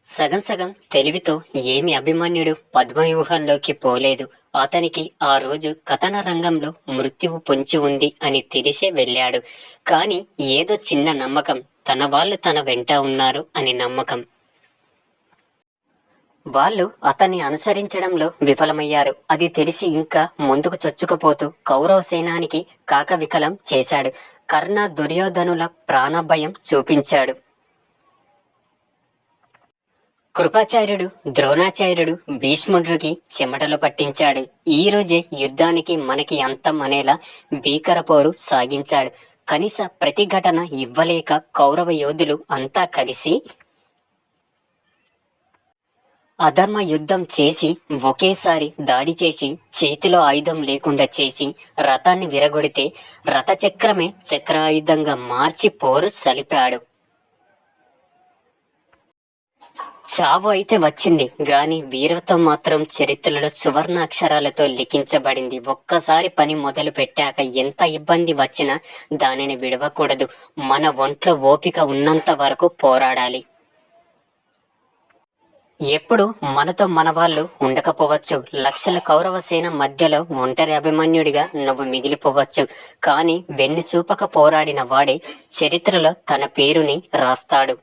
సగం సగం తెలివితో ఏమి అభిమన్యుడు పద్మవ్యూహంలోకి పోలేదు. అతనికి ఆ రోజు కథన రంగంలో మృత్యువు పొంచి ఉంది అని తెలిసే వెళ్ళాడు. కాని ఏదో చిన్న నమ్మకం, తన వాళ్ళు తన వెంట ఉన్నారు అని నమ్మకం. వాళ్ళు అతన్ని అనుసరించడంలో విఫలమయ్యారు. అది తెలిసి ఇంకా ముందుకు చొచ్చుకుపోతూ కౌరవ సేనానికి కాకవికలం చేశాడు. కర్ణ దుర్యోధనుల ప్రాణభయం చూపించాడు. కృపాచార్యుడు ద్రోణాచార్యుడు భీష్ముడికి చెమటలు పట్టించాడు. ఈ రోజే యుద్ధానికి మనకి అంతం అనేలా భీకర పోరు సాగించాడు. కనీస ప్రతిఘటన ఇవ్వలేక కౌరవ యోధులు అంతా కలిసి అధర్మ యుద్ధం చేసి ఒకేసారి దాడి చేసి చేతిలో ఆయుధం లేకుండా చేసి రథాన్ని విరగొడితే రథచక్రమే చక్రాయుధంగా మార్చి పోరు సలిపాడు. చావు అయితే వచ్చింది గాని వీరత్వం మాత్రం చరిత్రలో సువర్ణ అక్షరాలతో లిఖించబడింది. ఒక్కసారి పని మొదలు పెట్టాక ఎంత ఇబ్బంది వచ్చినా దానిని విడవకూడదు. మన ఒంట్లో ఓపిక ఉన్నంత వరకు పోరాడాలి. ఎప్పుడు మనతో మన వాళ్ళు ఉండకపోవచ్చు. లక్షల కౌరవ సేన మధ్యలో ఒంటరి అభిమన్యుడిగా నువ్వు మిగిలిపోవచ్చు. కానీ వెన్ను చూపక పోరాడిన వాడే చరిత్రలో తన పేరుని రాస్తాడు.